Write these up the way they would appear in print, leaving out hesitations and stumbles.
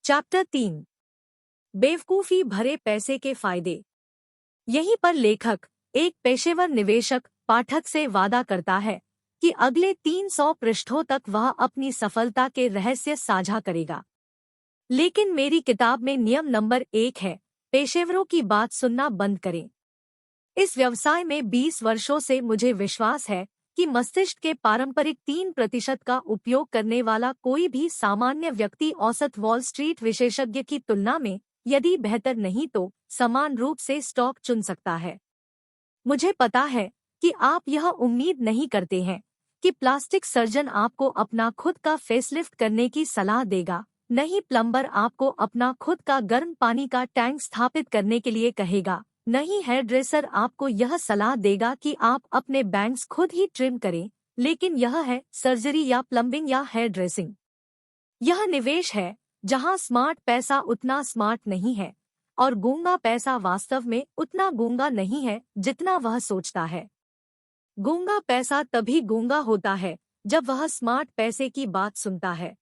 Chapter 3। बेवकूफी भरे पैसे के फायदे। यहीं पर लेखक, एक पेशेवर निवेशक, पाठक से वादा करता है कि अगले 300 पृष्ठों तक वह अपनी सफलता के रहस्य साझा करेगा। लेकिन मेरी किताब में नियम नंबर 1 है, पेशेवरों की बात सुनना बंद करें। इस व्यवसाय में 20 वर्षों से मुझे विश्वास है कि मस्तिष्क के पारंपरिक 3% का उपयोग करने वाला कोई भी सामान्य व्यक्ति औसत वॉल स्ट्रीट विशेषज्ञ की तुलना में, यदि बेहतर नहीं तो समान रूप से स्टॉक चुन सकता है। मुझे पता है कि आप यह उम्मीद नहीं करते हैं कि प्लास्टिक सर्जन आपको अपना खुद का फेसलिफ्ट करने की सलाह देगा, नहीं प्लम्बर आपको अपना खुद का गर्म पानी का टैंक स्थापित करने के लिए कहेगा, नहीं हेयर ड्रेसर आपको यह सलाह देगा कि आप अपने बैंग्स खुद ही ट्रिम करें, लेकिन यह है सर्जरी या प्लम्बिंग या हेयर ड्रेसिंग। यह निवेश है जहां स्मार्ट पैसा उतना स्मार्ट नहीं है और गूंगा पैसा वास्तव में उतना गूंगा नहीं है जितना वह सोचता है। गूंगा पैसा तभी गूंगा होता है जब वह स्मार्ट पैसे की बात सुनता है।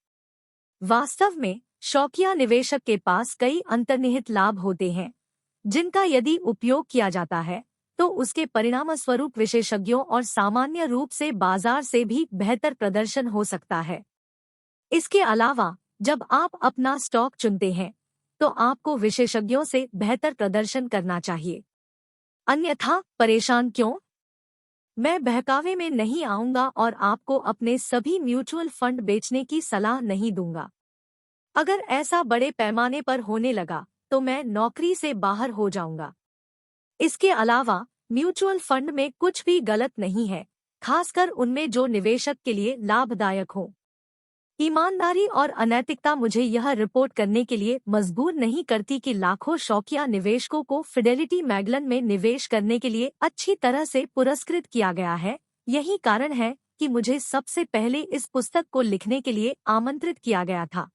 वास्तव में शौकिया निवेशक के पास कई अंतर्निहित लाभ होते हैं जिनका यदि उपयोग किया जाता है तो उसके परिणामस्वरूप विशेषज्ञों और सामान्य रूप से बाजार से भी बेहतर प्रदर्शन हो सकता है। इसके अलावा जब आप अपना स्टॉक चुनते हैं तो आपको विशेषज्ञों से बेहतर प्रदर्शन करना चाहिए, अन्यथा परेशान क्यों? मैं बहकावे में नहीं आऊंगा और आपको अपने सभी म्यूचुअल फंड बेचने की सलाह नहीं दूंगा। अगर ऐसा बड़े पैमाने पर होने लगा तो मैं नौकरी से बाहर हो जाऊंगा। इसके अलावा म्यूचुअल फंड में कुछ भी गलत नहीं है, खासकर उनमें जो निवेशक के लिए लाभदायक हो। ईमानदारी और अनैतिकता मुझे यह रिपोर्ट करने के लिए मजबूर नहीं करती कि लाखों शौकिया निवेशकों को फिडेलिटी मैगलन में निवेश करने के लिए अच्छी तरह से पुरस्कृत किया गया है। यही कारण है कि मुझे सबसे पहले इस पुस्तक को लिखने के लिए आमंत्रित किया गया था।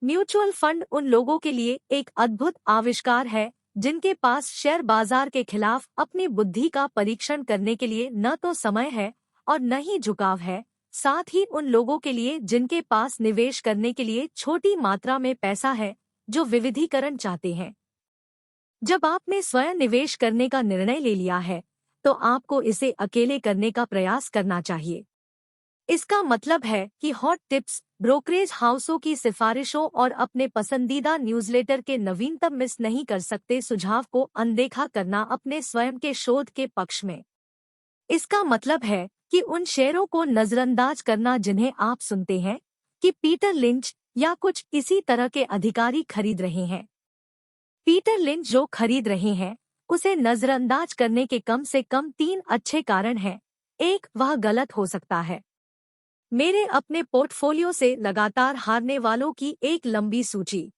म्यूचुअल फंड उन लोगों के लिए एक अद्भुत आविष्कार है जिनके पास शेयर बाजार के खिलाफ अपनी बुद्धि का परीक्षण करने के लिए न तो समय है और न ही झुकाव है, साथ ही उन लोगों के लिए जिनके पास निवेश करने के लिए छोटी मात्रा में पैसा है, जो विविधीकरण चाहते हैं। जब आपने स्वयं निवेश करने का निर्णय ले लिया है तो आपको इसे अकेले करने का प्रयास करना चाहिए। इसका मतलब है कि हॉट टिप्स, ब्रोकरेज हाउसों की सिफारिशों और अपने पसंदीदा न्यूज़लेटर के नवीनतम मिस नहीं कर सकते सुझाव को अनदेखा करना अपने स्वयं के शोध के पक्ष में। इसका मतलब है कि उन शेयरों को नजरअंदाज करना जिन्हें आप सुनते हैं कि पीटर लिंच या कुछ इसी तरह के अधिकारी खरीद रहे हैं। पीटर लिंच जो खरीद रहे हैं उसे नजरअंदाज करने के कम से कम 3 अच्छे कारण हैं। 1, वह गलत हो सकता है। मेरे अपने पोर्टफोलियो से लगातार हारने वालों की एक लंबी सूची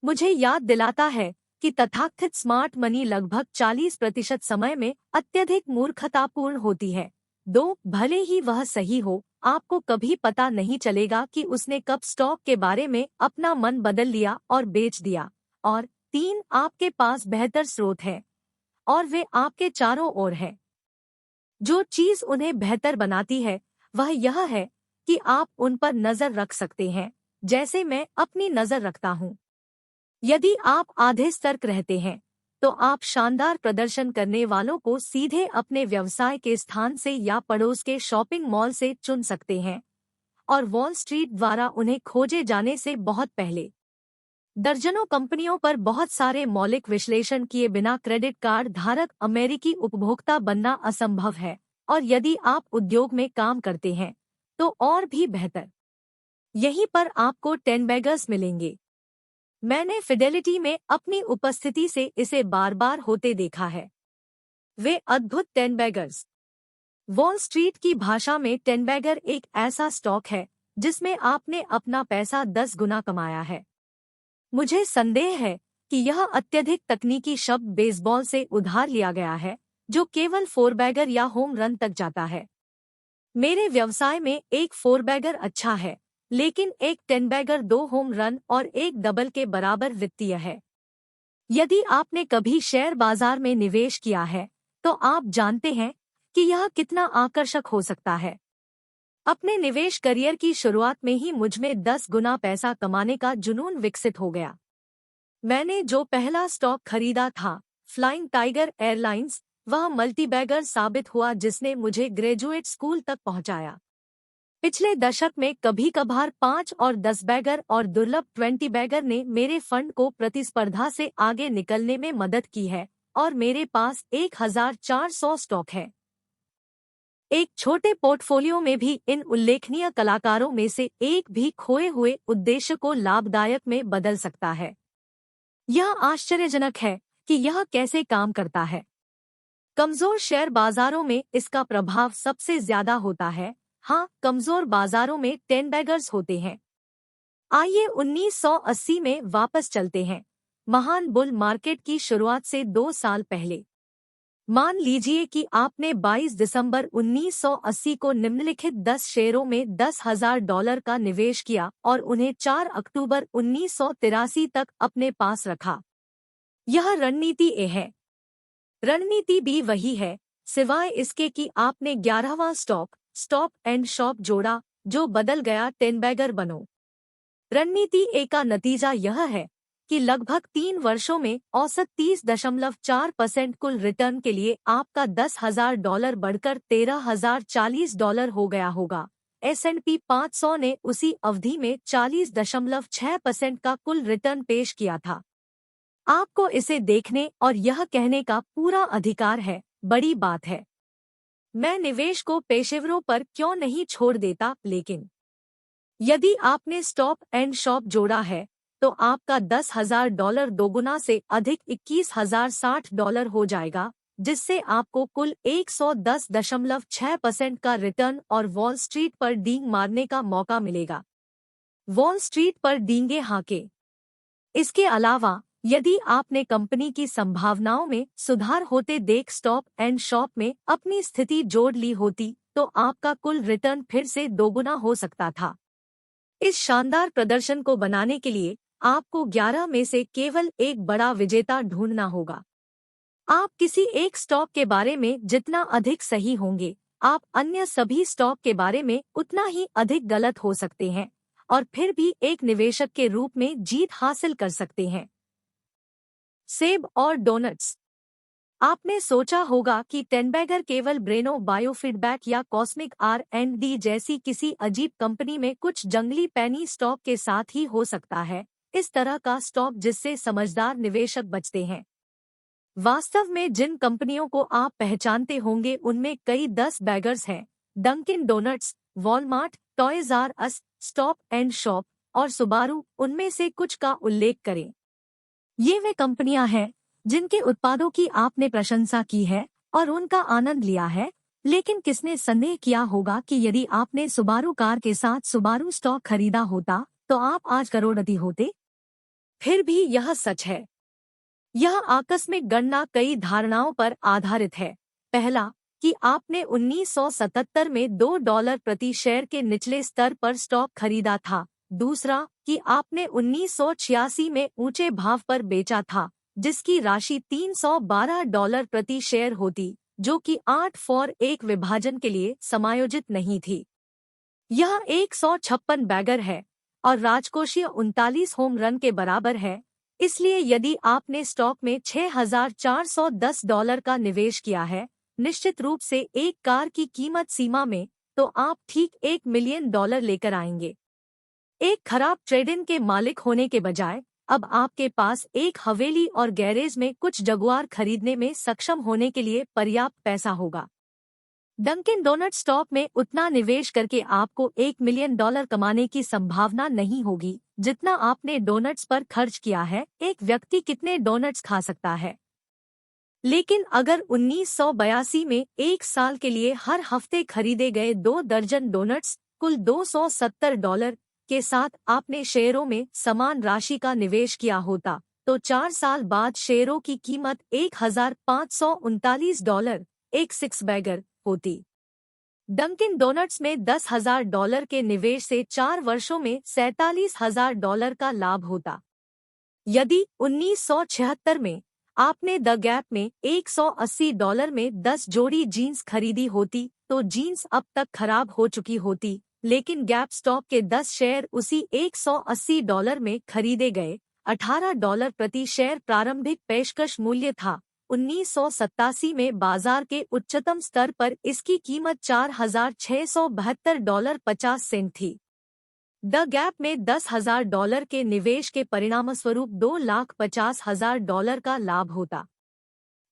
मुझे याद दिलाता है कि तथाकथित स्मार्ट मनी लगभग 40% समय में अत्यधिक मूर्खतापूर्ण होती है। 2, भले ही वह सही हो, आपको कभी पता नहीं चलेगा कि उसने कब स्टॉक के बारे में अपना मन बदल लिया और बेच दिया। और 3, आपके पास बेहतर स्रोत है और वे आपके चारों ओर हैं। जो चीज उन्हें बेहतर बनाती है वह यह है कि आप उन पर नजर रख सकते हैं, जैसे मैं अपनी नजर रखता हूँ। यदि आप आधे सतर्क रहते हैं तो आप शानदार प्रदर्शन करने वालों को सीधे अपने व्यवसाय के स्थान से या पड़ोस के शॉपिंग मॉल से चुन सकते हैं और वॉल स्ट्रीट द्वारा उन्हें खोजे जाने से बहुत पहले। दर्जनों कंपनियों पर बहुत सारे मौलिक विश्लेषण किए बिना क्रेडिट कार्ड धारक अमेरिकी उपभोक्ता बनना असंभव है, और यदि आप उद्योग में काम करते हैं तो और भी बेहतर। यहीं पर आपको 10 बैगर्स मिलेंगे। मैंने फिडेलिटी में अपनी उपस्थिति से इसे बार बार होते देखा है। वे अद्भुत 10 बैगर्स। वॉल स्ट्रीट की भाषा में 10 बैगर एक ऐसा स्टॉक है जिसमें आपने अपना पैसा 10 गुना कमाया है। मुझे संदेह है कि यह अत्यधिक तकनीकी शब्द बेसबॉल से उधार लिया गया है, जो केवल 4 बैगर या होम रन तक जाता है। मेरे व्यवसाय में एक 4 बैगर अच्छा है, लेकिन एक 10 बैगर 2 होम रन और एक डबल के बराबर वित्तीय है। यदि आपने कभी शेयर बाजार में निवेश किया है तो आप जानते हैं कि यह कितना आकर्षक हो सकता है। अपने निवेश करियर की शुरुआत में ही मुझमें 10 गुना पैसा कमाने का जुनून विकसित हो गया। मैंने जो पहला स्टॉक खरीदा था, फ्लाइंग टाइगर एयरलाइंस, वह मल्टीबैगर साबित हुआ जिसने मुझे ग्रेजुएट स्कूल तक पहुंचाया। पिछले दशक में कभी कभार 5 और 10 बैगर और दुर्लभ 20 बैगर ने मेरे फंड को प्रतिस्पर्धा से आगे निकलने में मदद की है और मेरे पास 1400 स्टॉक है। एक छोटे पोर्टफोलियो में भी इन उल्लेखनीय कलाकारों में से एक भी खोए हुए उद्देश्य को लाभदायक में बदल सकता है। यह आश्चर्यजनक है कि यह कैसे काम करता है। कमजोर शेयर बाजारों में इसका प्रभाव सबसे ज्यादा होता है। हाँ, कमजोर बाजारों में 10 बैगर्स होते हैं। आइए 1980 में वापस चलते हैं, महान बुल मार्केट की शुरुआत से 2 साल पहले। मान लीजिए कि आपने 22 दिसंबर 1980 को निम्नलिखित 10 शेयरों में $10,000 का निवेश किया और उन्हें 4 अक्टूबर 1983 तक अपने पास रखा। यह रणनीति ए है। रणनीति बी वही है, सिवाय इसके कि आपने 11वां स्टॉप एंड शॉप जोड़ा, जो बदल गया 10 बैगर बनो। रणनीति ए का नतीजा यह है कि लगभग 3 वर्षों में औसत 30.4% कुल रिटर्न के लिए आपका $10,000 बढ़कर $13,040 हो गया होगा। S&P 500 ने उसी अवधि में 40.6% का कुल रिटर्न पेश किया था। आपको इसे देखने और यह कहने का पूरा अधिकार है, बड़ी बात है। मैं निवेश को पेशेवरों पर क्यों नहीं छोड़ देता, लेकिन यदि आपने स्टॉप एंड शॉप जोड़ा है तो आपका $10,000 दोगुना से अधिक $21,060 हो जाएगा, जिससे आपको कुल 110.6% का रिटर्न और वॉल स्ट्रीट पर डींग मारने का मौका मिलेगा। वॉल स्ट्रीट पर डींगे हाके। इसके अलावा यदि आपने कंपनी की संभावनाओं में सुधार होते देख स्टॉप एंड शॉप में अपनी स्थिति जोड़ ली होती तो आपका कुल रिटर्न फिर से दोगुना हो सकता था। इस शानदार प्रदर्शन को बनाने के लिए आपको 11 में से केवल एक बड़ा विजेता ढूंढना होगा। आप किसी एक स्टॉक के बारे में जितना अधिक सही होंगे, आप अन्य सभी स्टॉक के बारे में उतना ही अधिक गलत हो सकते हैं और फिर भी एक निवेशक के रूप में जीत हासिल कर सकते हैं। सेब और डोनट्स। आपने सोचा होगा कि 10 बैगर केवल ब्रेनो बायोफीडबैक या कॉस्मिक R&D जैसी किसी अजीब कंपनी में कुछ जंगली पैनी स्टॉक के साथ ही हो सकता है, इस तरह का स्टॉक जिससे समझदार निवेशक बचते हैं। वास्तव में जिन कंपनियों को आप पहचानते होंगे उनमें कई 10 बैगर्स हैं। Dunkin Donuts, Walmart, Toys R Us, Stop and Shop और सुबारू, उनमें से कुछ का उल्लेख करें। ये वे कंपनियां हैं जिनके उत्पादों की आपने प्रशंसा की है और उनका आनंद लिया है, लेकिन किसने संदेह किया होगा कि यदि आपने सुबारू कार के साथ सुबारू स्टॉक खरीदा होता तो आप आज करोड़पति होते। फिर भी यह सच है। यह आकस्मिक गणना कई धारणाओं पर आधारित है। पहला, कि आपने 1977 में $2 प्रति शेयर के निचले स्तर पर स्टॉक खरीदा था। दूसरा, कि आपने 1986 में ऊंचे भाव पर बेचा था, जिसकी राशि $312 प्रति शेयर होती, जो कि 8-1 विभाजन के लिए समायोजित नहीं थी। यह 156 बैगर है और राजकोषीय 39 होम रन के बराबर है। इसलिए यदि आपने स्टॉक में $6,410 का निवेश किया है, निश्चित रूप से एक कार की कीमत सीमा में, तो आप ठीक $1 मिलियन लेकर आएंगे। एक खराब ट्रेड-इन के मालिक होने के बजाय अब आपके पास एक हवेली और गैरेज में कुछ जगुआर खरीदने में सक्षम होने के लिए पर्याप्त पैसा होगा। डंकिन डोनट स्टॉक में उतना निवेश करके आपको $1 मिलियन कमाने की संभावना नहीं होगी जितना आपने डोनट्स पर खर्च किया है। एक व्यक्ति कितने डोनट्स खा सकता है? लेकिन अगर 1982 में एक साल के लिए हर हफ्ते खरीदे गए 2 दर्जन डोनट्स कुल $270 के साथ आपने शेयरों में समान राशि का निवेश किया होता, तो 4 साल बाद शेयरों की कीमत $1,539 एक 6 बैगर होती। डंकिन डोनट्स में $10,000 के निवेश से 4 वर्षों में $47,000 का लाभ होता। यदि 1976 में आपने द गैप में $180 में 10 जोड़ी जीन्स खरीदी होती तो जीन्स अब तक खराब हो चुकी होती, लेकिन गैप स्टॉक के 10 शेयर उसी $180 में खरीदे गए। $18 प्रति शेयर प्रारंभिक पेशकश मूल्य था। 1987 में बाजार के उच्चतम स्तर पर इसकी कीमत $4,672.50 थी। द गैप में $10,000 के निवेश के परिणामस्वरूप $2,50,000 का लाभ होता।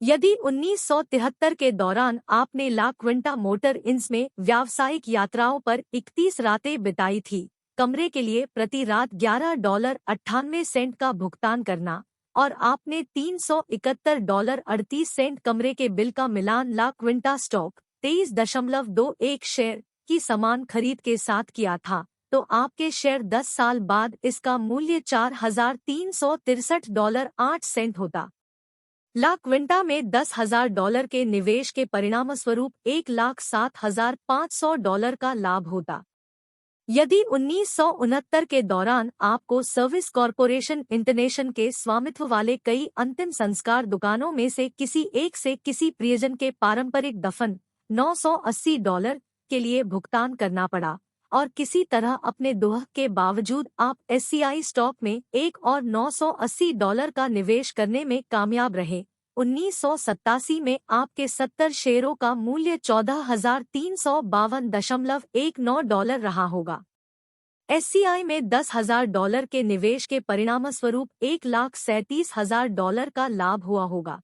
यदि 1973 के दौरान आपने ला क्विंटा मोटर इंस में व्यावसायिक यात्राओं पर 31 रातें बिताई थी, कमरे के लिए प्रति रात $11.98 का भुगतान करना, और आपने $371.38 कमरे के बिल का मिलान ला क्विंटा स्टॉक 23.21 शेयर की समान खरीद के साथ किया था, तो आपके शेयर 10 साल बाद इसका मूल्य $4,363.08 होता। ला क्विंटा में $10,000 के निवेश के परिणामस्वरूप $1,07,500 का लाभ होता। यदि 1969 के दौरान आपको सर्विस कॉरपोरेशन इंटरनेशनल के स्वामित्व वाले कई अंतिम संस्कार दुकानों में से किसी एक से किसी प्रियजन के पारंपरिक दफन $980 के लिए भुगतान करना पड़ा, और किसी तरह अपने दोह के बावजूद आप एससीआई स्टॉक में एक और $980 का निवेश करने में कामयाब रहे, 1987 में आपके 70 शेयरों का मूल्य $14,352.19 रहा होगा। एससीआई में $10,000 के निवेश के परिणामस्वरूप $1,37,000 का लाभ हुआ होगा।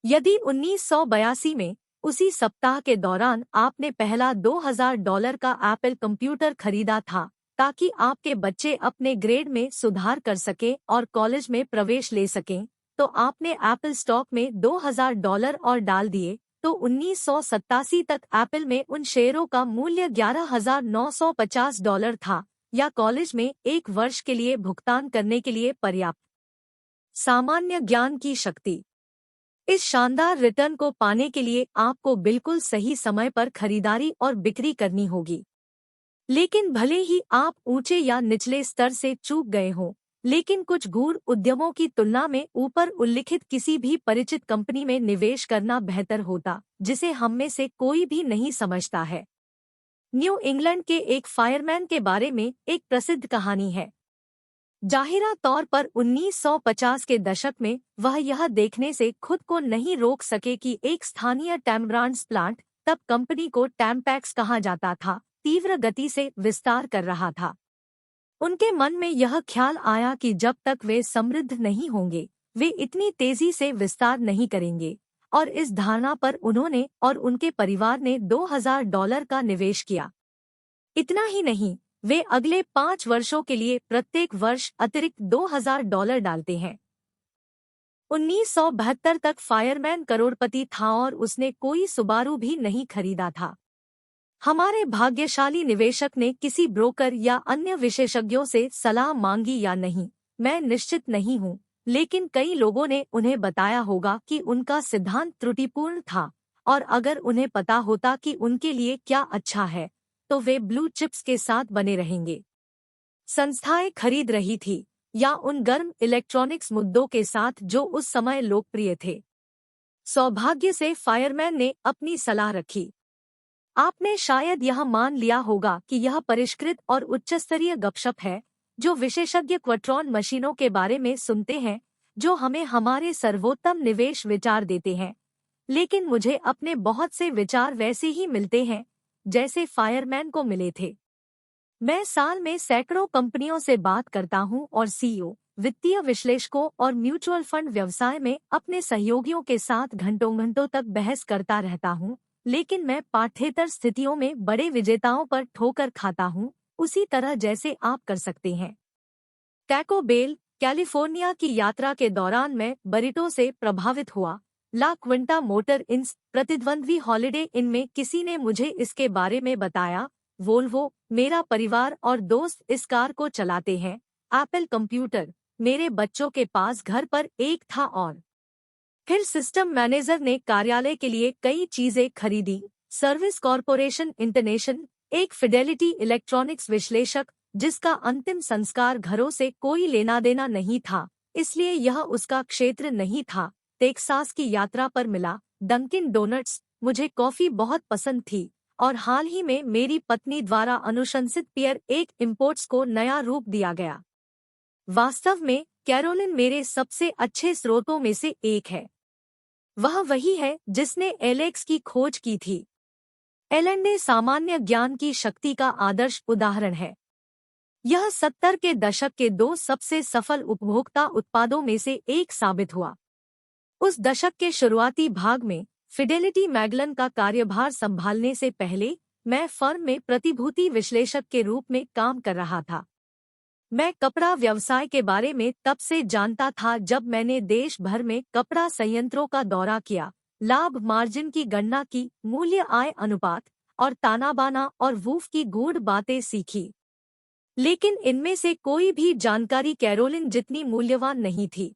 यदि 1982 में उसी सप्ताह के दौरान आपने पहला $2,000 का एप्पल कंप्यूटर खरीदा था ताकि आपके बच्चे अपने ग्रेड में सुधार कर सकें और कॉलेज में प्रवेश ले सकें, तो आपने एप्पल स्टॉक में $2,000 और डाल दिए, तो 1987 तक एप्पल में उन शेयरों का मूल्य $11,950 था, या कॉलेज में 1 वर्ष के लिए भुगतान करने के लिए पर्याप्त। सामान्य ज्ञान की शक्ति। इस शानदार रिटर्न को पाने के लिए आपको बिल्कुल सही समय पर खरीदारी और बिक्री करनी होगी। लेकिन भले ही आप ऊंचे या निचले स्तर से चूक गए हों, लेकिन कुछ गूढ़ उद्यमों की तुलना में ऊपर उल्लिखित किसी भी परिचित कंपनी में निवेश करना बेहतर होता, जिसे हम में से कोई भी नहीं समझता है। न्यू इंग्लैंड के एक फायरमैन के बारे में एक प्रसिद्ध कहानी है। जाहिरा तौर पर 1950 के दशक में वह यह देखने से खुद को नहीं रोक सके कि एक स्थानीय टैमब्रांड्स प्लांट, तब कंपनी को टैमपैक्स कहा जाता था, तीव्र गति से विस्तार कर रहा था। उनके मन में यह ख्याल आया कि जब तक वे समृद्ध नहीं होंगे, वे इतनी तेजी से विस्तार नहीं करेंगे, और इस धारणा पर उन्होंने और उनके परिवार ने $2,000 का निवेश किया। इतना ही नहीं, वे अगले 5 वर्षों के लिए प्रत्येक वर्ष अतिरिक्त $2,000 डालते हैं। 1972 तक फायरमैन करोड़पति था और उसने कोई सुबारू भी नहीं खरीदा था। हमारे भाग्यशाली निवेशक ने किसी ब्रोकर या अन्य विशेषज्ञों से सलाह मांगी या नहीं, मैं निश्चित नहीं हूँ, लेकिन कई लोगों ने उन्हें बताया होगा कि उनका सिद्धांत त्रुटिपूर्ण था, और अगर उन्हें पता होता कि उनके लिए क्या अच्छा है, तो वे ब्लू चिप्स के साथ बने रहेंगे। संस्थाएं खरीद रही थी, या उन गर्म इलेक्ट्रॉनिक्स मुद्दों के साथ जो उस समय लोकप्रिय थे। सौभाग्य से फायरमैन ने अपनी सलाह रखी। आपने शायद यह मान लिया होगा कि यह परिष्कृत और उच्चस्तरीय गपशप है, जो विशेषज्ञ क्वाट्रॉन मशीनों के बारे में सुनते हैं, जो हमें हमारे सर्वोत्तम निवेश विचार देते हैं। लेकिन मुझे अपने बहुत से विचार वैसे ही मिलते हैं जैसे फायरमैन को मिले थे। मैं साल में सैकड़ों कंपनियों से बात करता हूं और सीईओ, वित्तीय विश्लेषकों और म्यूचुअल फंड व्यवसाय में अपने सहयोगियों के साथ घंटों तक बहस करता रहता हूं, लेकिन मैं पाठ्येतर स्थितियों में बड़े विजेताओं पर ठोकर खाता हूं, उसी तरह जैसे आप कर सकते हैं। टैको बेल, कैलिफोर्निया की यात्रा के दौरान मैं बरिटो से प्रभावित हुआ। ला क्विंटा मोटर इंस, प्रतिद्वंद्वी हॉलिडे इन में किसी ने मुझे इसके बारे में बताया। वोल्वो, मेरा परिवार और दोस्त इस कार को चलाते हैं। एप्पल कंप्यूटर, मेरे बच्चों के पास घर पर एक था, और फिर सिस्टम मैनेजर ने कार्यालय के लिए कई चीजें खरीदी। सर्विस कॉरपोरेशन इंटरनेशनल, एक फिडेलिटी इलेक्ट्रॉनिक्स विश्लेषक जिसका अंतिम संस्कार घरों से कोई लेना देना नहीं था, इसलिए यह उसका क्षेत्र नहीं था, टेक्सास की यात्रा पर मिला। डंकिन डोनट्स, मुझे कॉफी बहुत पसंद थी और हाल ही में मेरी पत्नी द्वारा अनुशंसित पियर एक इम्पोर्ट्स को नया रूप दिया गया। वास्तव में कैरोलिन मेरे सबसे अच्छे स्रोतों में से एक है। वह वही है जिसने एलेक्स की खोज की थी। एलेंडे सामान्य ज्ञान की शक्ति का आदर्श उदाहरण है। यह 70 के दशक के 2 सबसे सफल उपभोक्ता उत्पादों में से एक साबित हुआ। उस दशक के शुरुआती भाग में फिडेलिटी मैगलन का कार्यभार संभालने से पहले मैं फर्म में प्रतिभूति विश्लेषक के रूप में काम कर रहा था। मैं कपड़ा व्यवसाय के बारे में तब से जानता था जब मैंने देश भर में कपड़ा संयंत्रों का दौरा किया, लाभ मार्जिन की गणना की, मूल्य आय अनुपात और तानाबाना और वूफ की गूढ़ बातें सीखी। लेकिन इनमें से कोई भी जानकारी कैरोलिन जितनी मूल्यवान नहीं थी।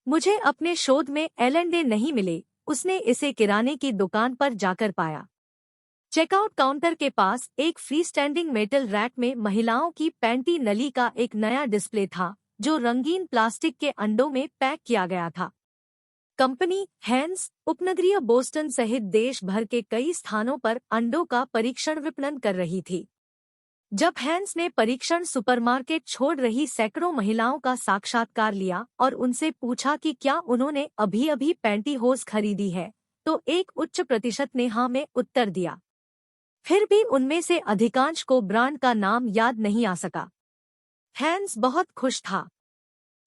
मुझे अपने शोध में एलेंडे नहीं मिले। उसने इसे किराने की दुकान पर जाकर पाया। चेकआउट काउंटर के पास एक फ्रीस्टैंडिंग मेटल रैक में महिलाओं की पैंटी नली का एक नया डिस्प्ले था, जो रंगीन प्लास्टिक के अंडों में पैक किया गया था। कंपनी हैंस उपनगरीय बोस्टन सहित देश भर के कई स्थानों पर अंडों का परीक्षण विपणन कर रही थी। जब हैंस ने परीक्षण सुपरमार्केट छोड़ रही सैकड़ों महिलाओं का साक्षात्कार लिया और उनसे पूछा कि क्या उन्होंने अभी-अभी पैंटीहोस खरीदी है, तो एक उच्च प्रतिशत ने हाँ में उत्तर दिया। फिर भी उनमें से अधिकांश को ब्रांड का नाम याद नहीं आ सका। हैंस बहुत खुश था।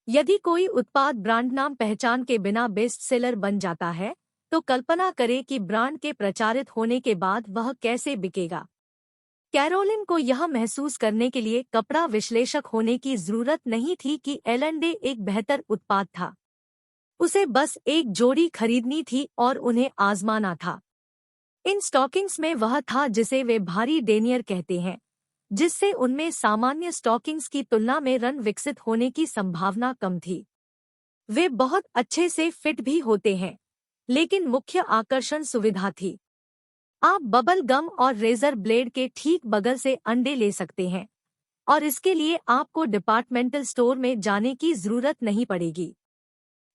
यदि कोई उत्पाद ब्रांड नाम पहचान के बिना बेस्ट सेलर बन जाता है, तो कल्पना करें कि ब्रांड के प्रचारित होने के बाद वह कैसे बिकेगा। कैरोलिन को यह महसूस करने के लिए कपड़ा विश्लेषक होने की जरूरत नहीं थी कि एलेंडे एक बेहतर उत्पाद था। उसे बस एक जोड़ी खरीदनी थी और उन्हें आजमाना था। इन स्टॉकिंग्स में वह था जिसे वे भारी डेनियर कहते हैं, जिससे उनमें सामान्य स्टॉकिंग्स की तुलना में रन विकसित होने की संभावना कम थी। वे बहुत अच्छे से फिट भी होते हैं, लेकिन मुख्य आकर्षण सुविधा थी। आप बबल गम और रेजर ब्लेड के ठीक बगल से अंडे ले सकते हैं, और इसके लिए आपको डिपार्टमेंटल स्टोर में जाने की जरूरत नहीं पड़ेगी।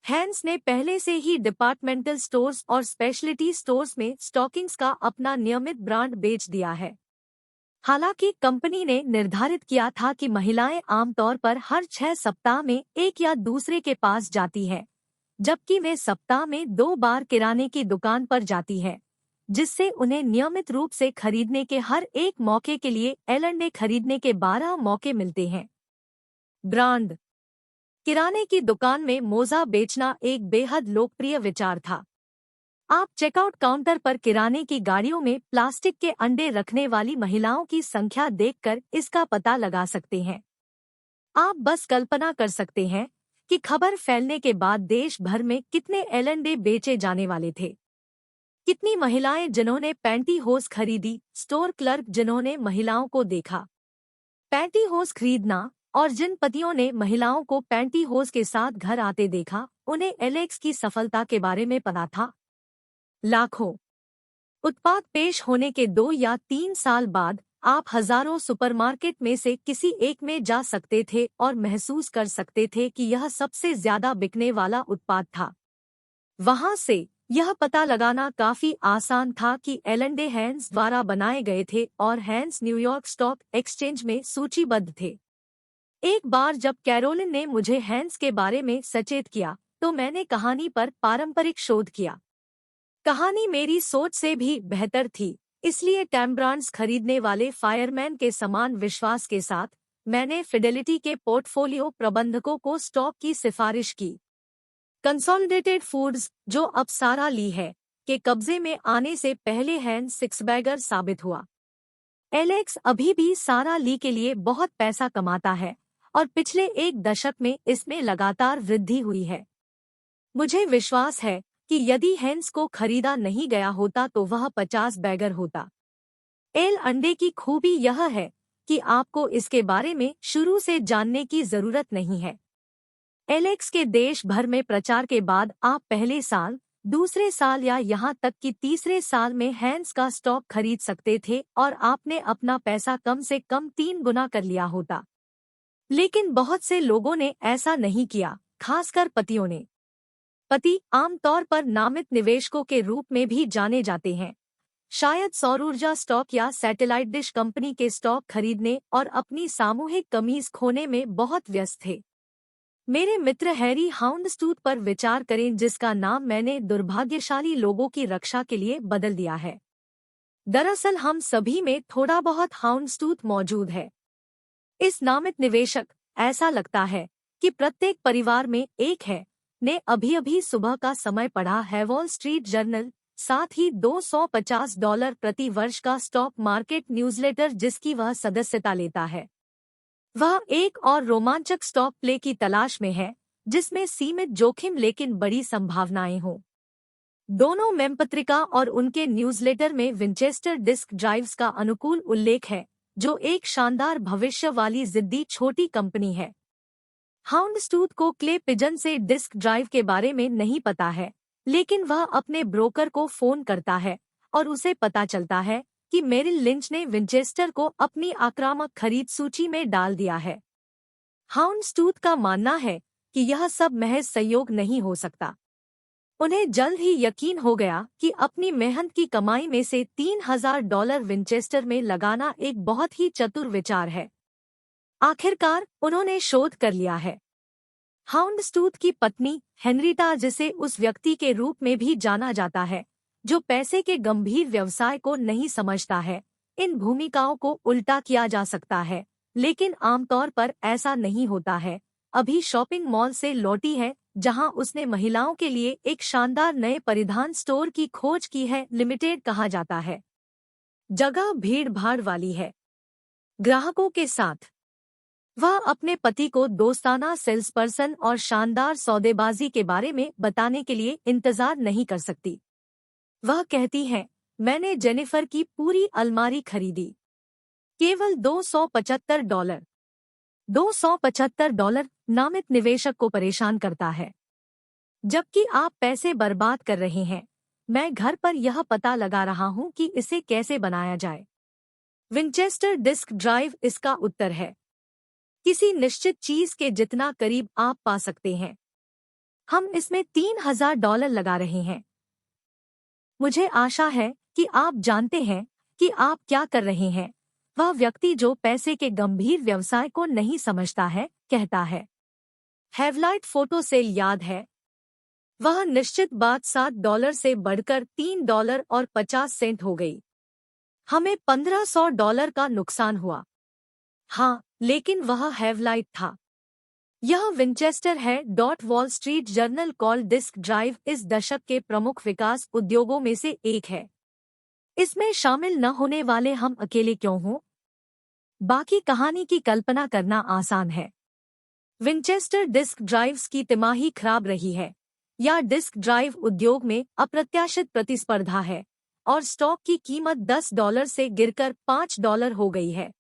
हैंस ने पहले से ही डिपार्टमेंटल स्टोर्स और स्पेशलिटी स्टोर्स में स्टॉकिंग्स का अपना नियमित ब्रांड बेच दिया है। हालांकि कंपनी ने निर्धारित किया था कि महिलाएं आमतौर पर हर 6 सप्ताह में एक या दूसरे के पास जाती हैं, जबकि वे सप्ताह में 2 बार किराने की दुकान पर जाती हैं, जिससे उन्हें नियमित रूप से खरीदने के हर एक मौके के लिए एलेंडे खरीदने के 12 मौके मिलते हैं। ब्रांड किराने की दुकान में मोजा बेचना एक बेहद लोकप्रिय विचार था। आप चेकआउट काउंटर पर किराने की गाड़ियों में प्लास्टिक के अंडे रखने वाली महिलाओं की संख्या देखकर इसका पता लगा सकते हैं। आप बस कल्पना कर सकते हैं कि खबर फैलने के बाद देश भर में कितने एलेंडे बेचे जाने वाले थे। कितनी महिलाएं जिन्होंने पैंटीहोस खरीदी, स्टोर क्लर्क जिन्होंने महिलाओं को देखा पैंटीहोस खरीदना, और जिन पतियों ने महिलाओं को पैंटीहोस के साथ घर आते देखा, उन्हें एलेक्स की सफलता के बारे में पता था। लाखों उत्पाद पेश होने के 2 या 3 साल बाद आप हजारों सुपरमार्केट में से किसी एक में जा सकते थे और महसूस कर सकते थे कि यह सबसे ज्यादा बिकने वाला उत्पाद था। वहां से यह पता लगाना काफी आसान था कि एलेंडे हैंस द्वारा बनाए गए थे और हैंस न्यूयॉर्क स्टॉक एक्सचेंज में सूचीबद्ध थे। एक बार जब कैरोलिन ने मुझे हैंस के बारे में सचेत किया, तो मैंने कहानी पर पारंपरिक शोध किया। कहानी मेरी सोच से भी बेहतर थी, इसलिए टैम्ब्रांड्स खरीदने वाले फायरमैन के समान विश्वास के साथ मैंने फिडेलिटी के पोर्टफोलियो प्रबंधकों को स्टॉक की सिफारिश की। कंसोलिडेटेड फूड्स, जो अब सारा ली है, के कब्जे में आने से पहले हैंस सिक्सबैगर साबित हुआ। एलेक्स अभी भी सारा ली के लिए बहुत पैसा कमाता है और पिछले 1 दशक में इसमें लगातार वृद्धि हुई है। मुझे विश्वास है कि यदि हैंस को खरीदा नहीं गया होता तो वह 50 बैगर होता। एल अंडे की खूबी यह है कि आपको इसके बारे में शुरू से जानने की जरूरत नहीं है। एलेक्स के देश भर में प्रचार के बाद आप पहले साल, दूसरे साल या यहाँ तक कि तीसरे साल में हैंस का स्टॉक खरीद सकते थे और आपने अपना पैसा कम से कम 3 गुना कर लिया होता। लेकिन बहुत से लोगों ने ऐसा नहीं किया, खासकर पतियों ने। पति आमतौर पर नामित निवेशकों के रूप में भी जाने जाते हैं। शायद सौर ऊर्जा स्टॉक या सैटेलाइट डिश कंपनी के स्टॉक खरीदने और अपनी सामूहिक कमीज खोने में बहुत व्यस्त थे। मेरे मित्र हैरी हाउंडस्टूथ पर विचार करें, जिसका नाम मैंने दुर्भाग्यशाली लोगों की रक्षा के लिए बदल दिया है। दरअसल हम सभी में थोड़ा बहुत हाउंडस्टूथ मौजूद है। इस नामित निवेशक, ऐसा लगता है कि प्रत्येक परिवार में एक है, ने अभी सुबह का समय पढ़ा है वॉल स्ट्रीट जर्नल, साथ ही $250 प्रति वर्ष का स्टॉक मार्केट न्यूज़लेटर जिसकी वह सदस्यता लेता है। वह एक और रोमांचक स्टॉक प्ले की तलाश में है जिसमें सीमित जोखिम लेकिन बड़ी संभावनाएं हों। दोनों में पत्रिका और उनके न्यूज़लेटर में विंचेस्टर डिस्क ड्राइव्स का अनुकूल उल्लेख है, जो एक शानदार भविष्य वाली जिद्दी छोटी कंपनी है। हाउंडस्टूथ को क्ले पिजन से डिस्क ड्राइव के बारे में नहीं पता है, लेकिन वह अपने ब्रोकर को फोन करता है और उसे पता चलता है कि मेरिल लिंच ने विंचेस्टर को अपनी आक्रामक खरीद सूची में डाल दिया है। हाउंडस्टूथ का मानना है कि यह सब महज संयोग नहीं हो सकता। उन्हें जल्द ही यकीन हो गया कि अपनी मेहनत की कमाई में से $3000 विंचेस्टर में लगाना एक बहुत ही चतुर विचार है। आखिरकार उन्होंने शोध कर लिया है। हाउंडस्टूथ की पत्नी हेनरीटा, जिसे उस व्यक्ति के रूप में भी जाना जाता है जो पैसे के गंभीर व्यवसाय को नहीं समझता है, इन भूमिकाओं को उल्टा किया जा सकता है, लेकिन आमतौर पर ऐसा नहीं होता है, अभी शॉपिंग मॉल से लौटी है जहां उसने महिलाओं के लिए एक शानदार नए परिधान स्टोर की खोज की है। लिमिटेड कहा जाता है। जगह भीड़ भाड़ वाली है। ग्राहकों के साथ वह अपने पति को दोस्ताना सेल्सपर्सन और शानदार सौदेबाजी के बारे में बताने के लिए इंतजार नहीं कर सकती। वह कहती है, मैंने जेनिफर की पूरी अलमारी खरीदी, केवल $275। $275 नामित निवेशक को परेशान करता है। जबकि आप पैसे बर्बाद कर रहे हैं, मैं घर पर यह पता लगा रहा हूं कि इसे कैसे बनाया जाए। विंचेस्टर डिस्क ड्राइव इसका उत्तर है। किसी निश्चित चीज के जितना करीब आप पा सकते हैं। हम इसमें $3000 लगा रहे हैं। मुझे आशा है कि आप जानते हैं कि आप क्या कर रहे हैं, वह व्यक्ति जो पैसे के गंभीर व्यवसाय को नहीं समझता है, कहता है। हेवलाइट फोटो सेल याद है? वह निश्चित बात $7 से बढ़कर $3.50 हो गई। हमें $1500 का नुकसान हुआ। हाँ, लेकिन वह हेवलाइट था। यह विंचेस्टर है। Wall street journal call disk drive इस दशक के प्रमुख विकास उद्योगों में से एक है। इसमें शामिल न होने वाले हम अकेले क्यों हों? बाकी कहानी की कल्पना करना आसान है। विंचेस्टर डिस्क ड्राइव्स की तिमाही खराब रही है, या डिस्क ड्राइव उद्योग में अप्रत्याशित प्रतिस्पर्धा है और स्टॉक की कीमत $10 से गिरकर $5 हो गई है।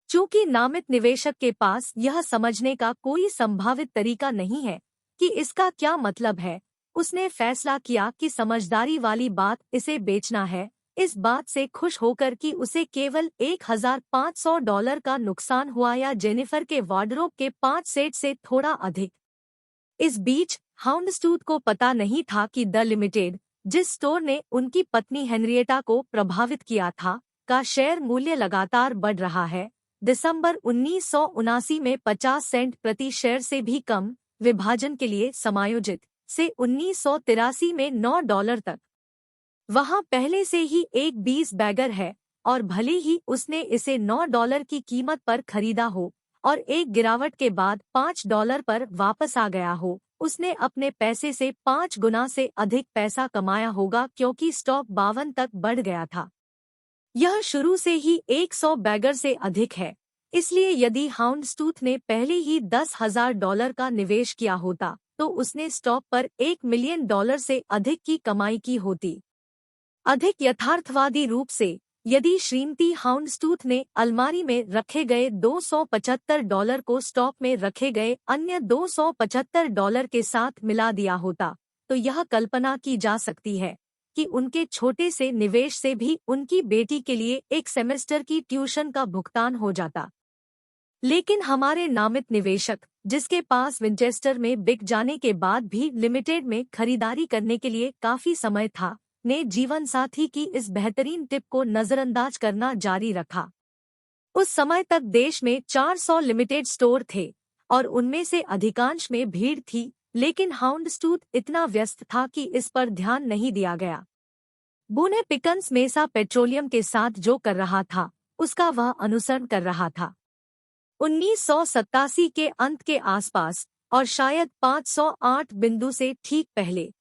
चूंकि नामित निवेशक के पास यह समझने का कोई संभावित तरीका नहीं है कि इसका क्या मतलब है, उसने फैसला किया कि समझदारी वाली बात इसे बेचना है, इस बात से खुश होकर कि उसे केवल $1500 का नुकसान हुआ या जेनिफर के वार्डरोब के 5 सेट से थोड़ा अधिक। इस बीच हाउंडस्टूथ को पता नहीं था कि द लिमिटेड, जिस स्टोर ने उनकी पत्नी हेनरिएटा को प्रभावित किया था, का शेयर मूल्य लगातार बढ़ रहा है। दिसंबर 1979 में 50 सेंट प्रति शेयर से भी कम विभाजन के लिए समायोजित से 1983 में $9 तक। वहां पहले से ही एक 20 बैगर है और भले ही उसने इसे $9 की कीमत पर खरीदा हो और एक गिरावट के बाद $5 पर वापस आ गया हो, उसने अपने पैसे से 5 गुना से अधिक पैसा कमाया होगा क्योंकि स्टॉक 52 तक बढ़ गया था। यह शुरू से ही 100 बैगर से अधिक है, इसलिए यदि हाउंडस्टूथ ने पहले ही $10,000 का निवेश किया होता तो उसने स्टॉक पर $1 मिलियन से अधिक की कमाई की होती। अधिक यथार्थवादी रूप से, यदि श्रीमती हाउंडस्टूथ ने अलमारी में रखे गए $275 को स्टॉक में रखे गए अन्य $275 के साथ मिला दिया होता, तो यह कल्पना की जा सकती है कि उनके छोटे से निवेश से भी उनकी बेटी के लिए एक सेमेस्टर की ट्यूशन का भुगतान हो जाता। लेकिन हमारे नामित निवेशक जिसके पास विंचेस्टर में बिक जाने के बाद भी लिमिटेड में खरीदारी करने के लिए काफी समय था, ने जीवन साथी की इस बेहतरीन टिप को नजरअंदाज करना जारी रखा। उस समय तक देश में 400 लिमिटेड स्टोर थे और उनमें से अधिकांश में भीड़ थी, लेकिन हाउंडस्टूथ इतना व्यस्त था कि इस पर ध्यान नहीं दिया गया। बूने पिकन्स मेसा पेट्रोलियम के साथ जो कर रहा था उसका वह अनुसरण कर रहा था। 1987 के अंत के आसपास और शायद 508 बिंदु से ठीक पहले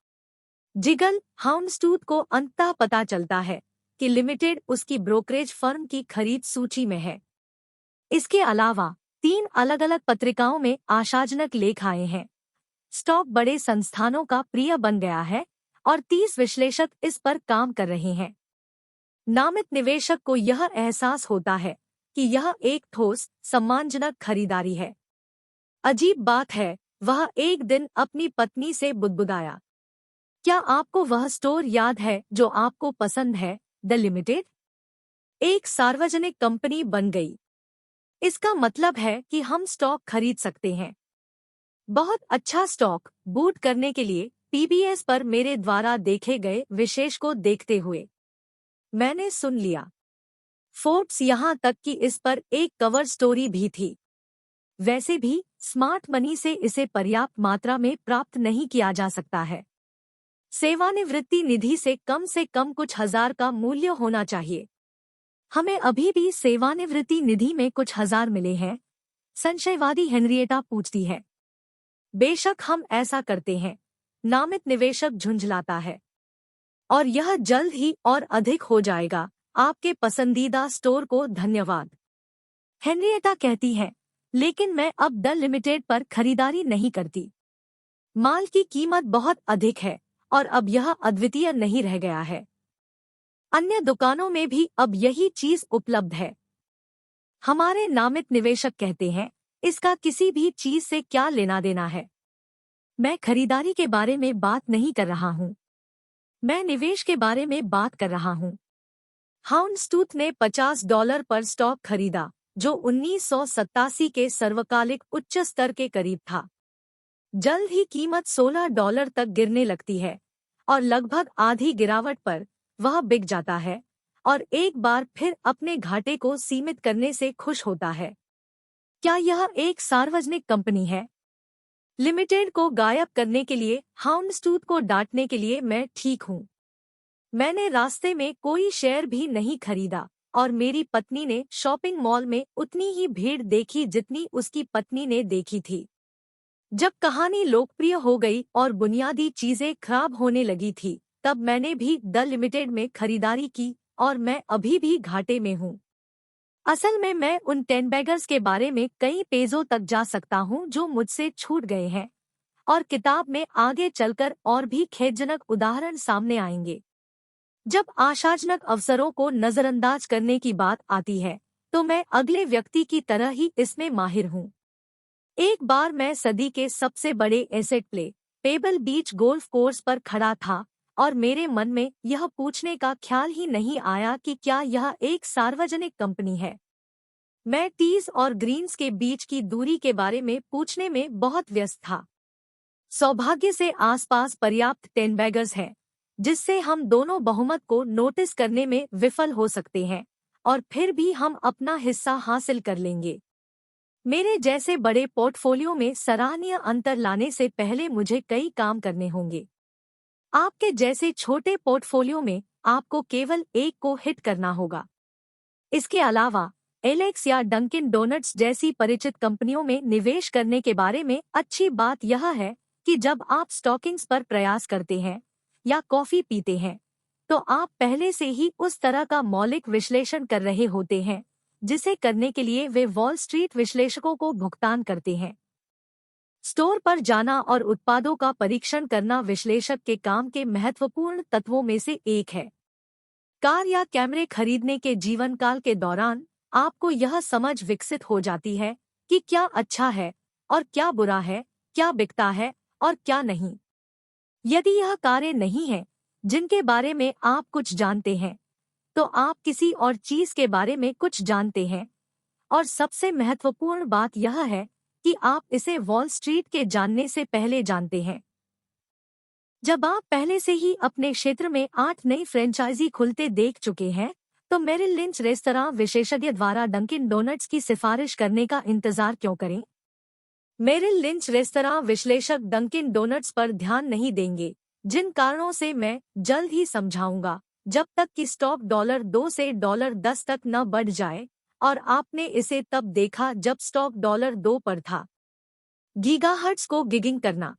जिगल हाउंडस्टूथ को अंततः पता चलता है कि लिमिटेड उसकी ब्रोकरेज फर्म की खरीद सूची में है। इसके अलावा 3 अलग-अलग पत्रिकाओं में आशाजनक लेख आए हैं। स्टॉक बड़े संस्थानों का प्रिय बन गया है और 30 विश्लेषक इस पर काम कर रहे हैं। नामित निवेशक को यह एहसास होता है कि यह एक ठोस, सम्मानजनक खरीदारी है। अजीब बात है, वह एक दिन अपनी पत्नी से बुदबुदाया, क्या आपको वह स्टोर याद है जो आपको पसंद है, द लिमिटेड? एक सार्वजनिक कंपनी बन गई। इसका मतलब है कि हम स्टॉक खरीद सकते हैं। बहुत अच्छा स्टॉक बूट करने के लिए पीबीएस पर मेरे द्वारा देखे गए विशेष को देखते हुए मैंने सुन लिया। फोर्ब्स यहाँ तक कि इस पर एक कवर स्टोरी भी थी। वैसे भी स्मार्ट मनी से इसे पर्याप्त मात्रा में प्राप्त नहीं किया जा सकता है। सेवानिवृत्ति निधि से कम कुछ हजार का मूल्य होना चाहिए। हमें अभी भी सेवानिवृत्ति निधि में कुछ हजार मिले हैं? संशयवादी हेनरिएटा पूछती है। बेशक हम ऐसा करते हैं, नामित निवेशक झुंझलाता है। और यह जल्द ही और अधिक हो जाएगा। आपके पसंदीदा स्टोर को धन्यवाद। हेनरिएटा कहती है, लेकिन मैं अब द लिमिटेड पर खरीदारी नहीं करती। माल की कीमत बहुत अधिक है और अब यह अद्वितीय नहीं रह गया है। अन्य दुकानों में भी अब यही चीज उपलब्ध है। हमारे नामित निवेशक कहते हैं, इसका किसी भी चीज से क्या लेना देना है। मैं खरीदारी के बारे में बात नहीं कर रहा हूँ, मैं निवेश के बारे में बात कर रहा हूँ। हाउंडस्टूथ ने $50 पर स्टॉक खरीदा, जो 1987 के सर्वकालिक उच्च स्तर के करीब था। जल्द ही कीमत $16 तक गिरने लगती है और लगभग आधी गिरावट पर वह बिक जाता है और एक बार फिर अपने घाटे को सीमित करने से खुश होता है। क्या यह एक सार्वजनिक कंपनी है? लिमिटेड को गायब करने के लिए, हाउंडस्टूथ को डांटने के लिए मैं ठीक हूँ। मैंने रास्ते में कोई शेयर भी नहीं खरीदा और मेरी पत्नी ने शॉपिंग मॉल में उतनी ही भीड़ देखी जितनी उसकी पत्नी ने देखी थी। जब कहानी लोकप्रिय हो गई और बुनियादी चीजें खराब होने लगी थी, तब मैंने भी द लिमिटेड में खरीदारी की और मैं अभी भी घाटे में हूँ। असल में मैं उन 10 बैगर्स के बारे में कई पेजों तक जा सकता हूँ जो मुझसे छूट गए हैं, और किताब में आगे चलकर और भी खेदजनक उदाहरण सामने आएंगे। जब आशाजनक अवसरों को नजरअंदाज करने की बात आती है, तो मैं अगले व्यक्ति की तरह ही इसमें माहिर हूँ। एक बार मैं सदी के सबसे बड़े एसेट प्ले पेबल बीच गोल्फ कोर्स पर खड़ा था और मेरे मन में यह पूछने का ख्याल ही नहीं आया कि क्या यह एक सार्वजनिक कंपनी है। मैं टीज और ग्रीन्स के बीच की दूरी के बारे में पूछने में बहुत व्यस्त था। सौभाग्य से आसपास पर्याप्त 10 बैगर्स हैं, जिससे हम दोनों बहुमत को नोटिस करने में विफल हो सकते हैं और फिर भी हम अपना हिस्सा हासिल कर लेंगे। मेरे जैसे बड़े पोर्टफोलियो में सराहनीय अंतर लाने से पहले मुझे कई काम करने होंगे। आपके जैसे छोटे पोर्टफोलियो में आपको केवल एक को हिट करना होगा। इसके अलावा एलेक्स या डंकिन डोनट्स जैसी परिचित कंपनियों में निवेश करने के बारे में अच्छी बात यह है कि जब आप स्टॉकिंग्स पर प्रयास करते हैं या कॉफी पीते हैं, तो आप पहले से ही उस तरह का मौलिक विश्लेषण कर रहे होते हैं जिसे करने के लिए वे वॉल स्ट्रीट विश्लेषकों को भुगतान करते हैं। स्टोर पर जाना और उत्पादों का परीक्षण करना विश्लेषक के काम के महत्वपूर्ण तत्वों में से एक है। कार या कैमरे खरीदने के जीवन काल के दौरान आपको यह समझ विकसित हो जाती है कि क्या अच्छा है और क्या बुरा है, क्या बिकता है और क्या नहीं। यदि यह कारें नहीं हैं जिनके बारे में आप कुछ जानते हैं, तो आप किसी और चीज के बारे में कुछ जानते हैं। और सबसे महत्वपूर्ण बात यह है कि आप इसे वॉल स्ट्रीट के जानने से पहले जानते हैं। जब आप पहले से ही अपने क्षेत्र में 8 नई फ्रेंचाइजी खुलते देख चुके हैं, तो मेरिल लिंच रेस्तरां विशेषज्ञ द्वारा डंकिन डोनट्स की सिफारिश करने का इंतजार क्यों करें? मेरिल लिंच रेस्तरां विश्लेषक डंकिन डोनट्स पर ध्यान नहीं देंगे, जिन कारणों से मैं जल्द ही समझाऊंगा, जब तक कि स्टॉक $2 से $10 तक न बढ़ जाए, और आपने इसे तब देखा जब स्टॉक $2 पर था। गीगाहर्ट्ज को गिगिंग करना।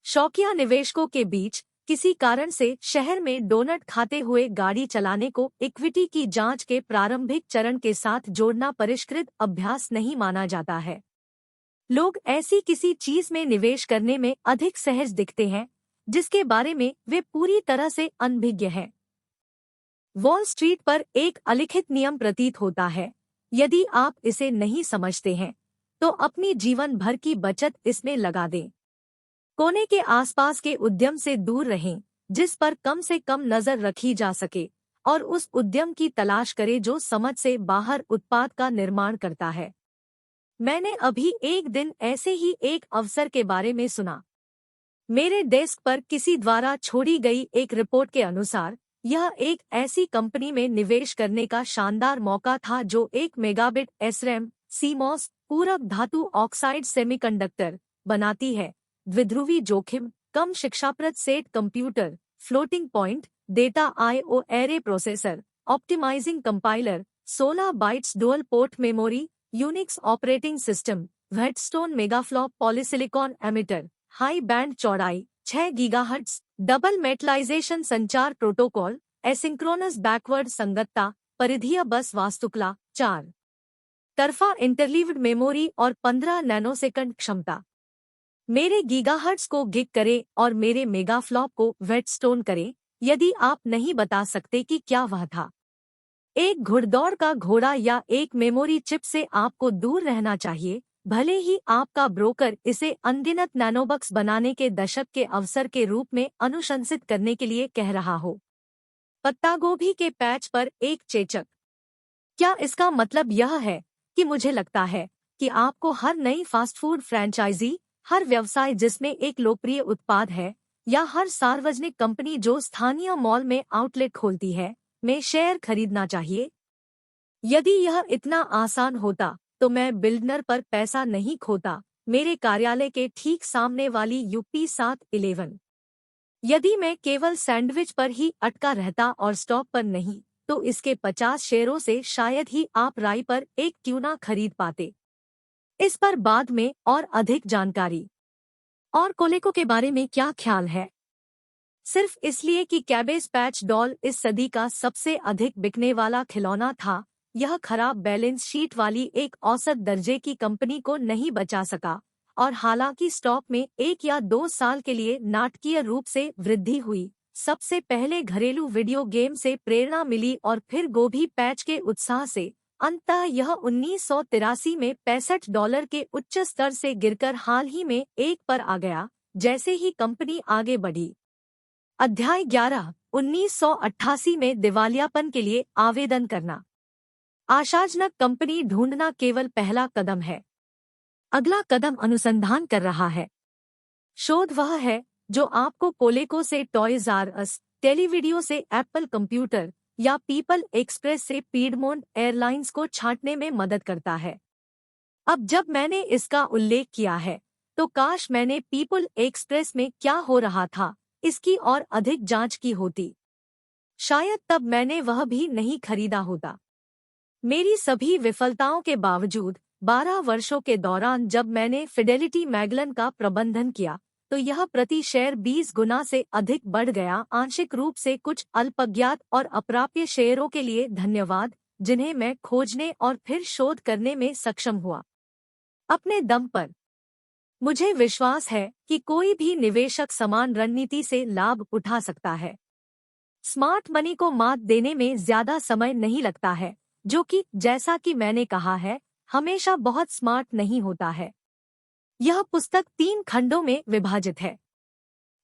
शौकिया निवेशकों के बीच किसी कारण से शहर में डोनट खाते हुए गाड़ी चलाने को इक्विटी की जांच के प्रारंभिक चरण के साथ जोड़ना परिष्कृत अभ्यास नहीं माना जाता है। लोग ऐसी किसी चीज में निवेश करने में अधिक सहज दिखते हैं जिसके बारे में वे पूरी तरह से अनभिज्ञ हैं। वॉल स्ट्रीट पर एक अलिखित नियम प्रतीत होता है, यदि आप इसे नहीं समझते हैं तो अपनी जीवन भर की बचत इसमें लगा दें। कोने के आसपास के उद्यम से दूर रहें जिस पर कम से कम नजर रखी जा सके, और उस उद्यम की तलाश करें जो समझ से बाहर उत्पाद का निर्माण करता है। मैंने अभी एक दिन ऐसे ही एक अवसर के बारे में सुना। मेरे डेस्क पर किसी द्वारा छोड़ी गई एक रिपोर्ट के अनुसार यह एक ऐसी कंपनी में निवेश करने का शानदार मौका था जो 1 मेगाबिट एसरैम सीमॉस पूरक धातु ऑक्साइड सेमीकंडक्टर बनाती है, द्विध्रुवी जोखिम, कम शिक्षाप्रद set computer, floating point data I/O array processor, optimising compiler, 16 bytes dual port memory, Unix operating system, Whetstone megaflop polysilicon emitter, high band चौड़ाई 6 गीगाहर्ट्ज, डबल मेटलाइजेशन संचार प्रोटोकॉल, एसिंक्रोनस बैकवर्ड संगतता, परिधीय बस वास्तुकला, 4 तरफा इंटरलीव्ड मेमोरी और 15 nanosecond क्षमता। मेरे गीगाहर्ट्ज को गिग करें और मेरे मेगाफ्लॉप को व्हेटस्टोन करें, यदि आप नहीं बता सकते कि क्या वह था। एक घुड़दौड़ का घोड़ा या एक मेमोरी चिप से आपको दूर रहना चाहिए, भले ही आपका ब्रोकर इसे अनगिनत नैनोबक्स बनाने के दशक के अवसर के रूप में अनुशंसित करने के लिए कह रहा हो। पत्तागोभी के पैच पर एक चेचक। क्या इसका मतलब यह है कि मुझे लगता है कि आपको हर नई फास्ट फूड फ्रेंचाइजी, हर व्यवसाय जिसमें एक लोकप्रिय उत्पाद है, या हर सार्वजनिक कंपनी जो स्थानीय मॉल में आउटलेट खोलती है, में शेयर खरीदना चाहिए? यदि यह इतना आसान होता तो मैं बिल्डनर पर पैसा नहीं खोता, मेरे कार्यालय के ठीक सामने वाली यूपी 711। यदि मैं केवल सैंडविच पर ही अटका रहता और स्टॉक पर नहीं, तो इसके 50 शेयरों से शायद ही आप राई पर एक ट्यूना खरीद पाते। इस पर बाद में और अधिक जानकारी। और कोलेको के बारे में क्या ख्याल है? सिर्फ इसलिए कि कैबेज पैच डॉल इस सदी का सबसे अधिक बिकने वाला खिलौना था, यह खराब बैलेंस शीट वाली एक औसत दर्जे की कंपनी को नहीं बचा सका, और हालांकि स्टॉक में 1 या 2 साल के लिए नाटकीय रूप से वृद्धि हुई, सबसे पहले घरेलू वीडियो गेम से प्रेरणा मिली और फिर गोभी पैच के उत्साह से, अंततः यह 1983 में $65 के उच्च स्तर से गिरकर हाल ही में 1 पर आ गया, जैसे ही कंपनी आगे बढ़ी। अध्याय 11, 1988 में दिवालियापन के लिए आवेदन करना। आशाजनक कंपनी ढूंढना केवल पहला कदम है। अगला कदम अनुसंधान कर रहा है। शोध वह है जो आपको कोलेको से टॉयज आर अस, टेलीवीडियो से एप्पल कंप्यूटर या पीपल एक्सप्रेस से पीडमोंट एयरलाइंस को छांटने में मदद करता है। अब जब मैंने इसका उल्लेख किया है, तो काश मैंने पीपल एक्सप्रेस में क्या हो रहा था इसकी और अधिक जांच की होती। शायद तब मैंने वह भी नहीं खरीदा होता। मेरी सभी विफलताओं के बावजूद 12 वर्षों के दौरान जब मैंने फिडेलिटी मैगलन का प्रबंधन किया, तो यह प्रति शेयर 20 गुना से अधिक बढ़ गया, आंशिक रूप से कुछ अल्पज्ञात और अप्राप्य शेयरों के लिए धन्यवाद, जिन्हें मैं खोजने और फिर शोध करने में सक्षम हुआ। अपने दम पर मुझे विश्वास है कि कोई भी निवेशक समान रणनीति से लाभ उठा सकता है। स्मार्ट मनी को मात देने में ज्यादा समय नहीं लगता है, जो कि जैसा कि मैंने कहा है, हमेशा बहुत स्मार्ट नहीं होता है। यह पुस्तक 3 खंडों में विभाजित है।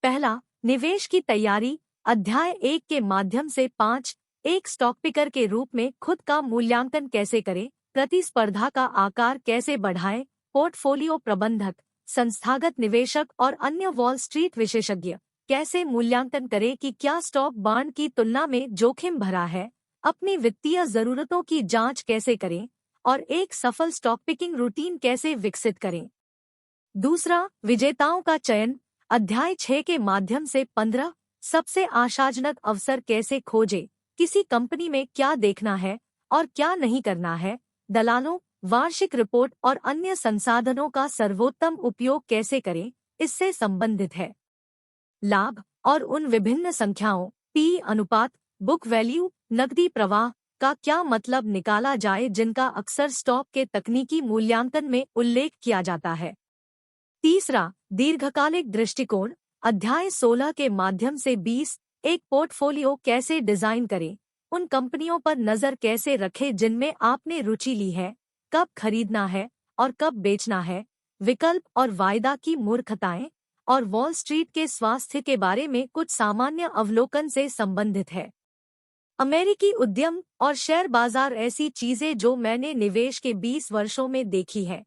पहला, निवेश की तैयारी, अध्याय 1 के माध्यम से 5, एक स्टॉक पिकर के रूप में खुद का मूल्यांकन कैसे करें, प्रतिस्पर्धा का आकार कैसे बढ़ाएं, पोर्टफोलियो प्रबंधक, संस्थागत निवेशक और अन्य वॉल स्ट्रीट विशेषज्ञ कैसे मूल्यांकन करें कि क्या स्टॉक बॉन्ड की तुलना में जोखिम भरा है, अपनी वित्तीय जरूरतों की जांच कैसे करें और एक सफल स्टॉक पिकिंग रूटीन कैसे विकसित करें। दूसरा, विजेताओं का चयन। अध्याय 6 के माध्यम से 15 सबसे आशाजनक अवसर कैसे खोजें, किसी कंपनी में क्या देखना है और क्या नहीं करना है, दलालों, वार्षिक रिपोर्ट और अन्य संसाधनों का सर्वोत्तम उपयोग कैसे करें, इससे संबंधित है। लाभ और उन विभिन्न संख्याओं पी अनुपात, बुक वैल्यू, नकदी प्रवाह का क्या मतलब निकाला जाए जिनका अक्सर स्टॉक के तकनीकी मूल्यांकन में उल्लेख किया जाता है। तीसरा, दीर्घकालिक दृष्टिकोण। अध्याय 16 के माध्यम से 20 एक पोर्टफोलियो कैसे डिजाइन करें, उन कंपनियों पर नजर कैसे रखें जिनमें आपने रुचि ली है, कब खरीदना है और कब बेचना है, विकल्प और वायदा की मूर्खताएं और वॉल स्ट्रीट के स्वास्थ्य के बारे में कुछ सामान्य अवलोकन से संबंधित है। अमेरिकी उद्यम और शेयर बाजार ऐसी चीजें जो मैंने निवेश के 20 वर्षों में देखी है।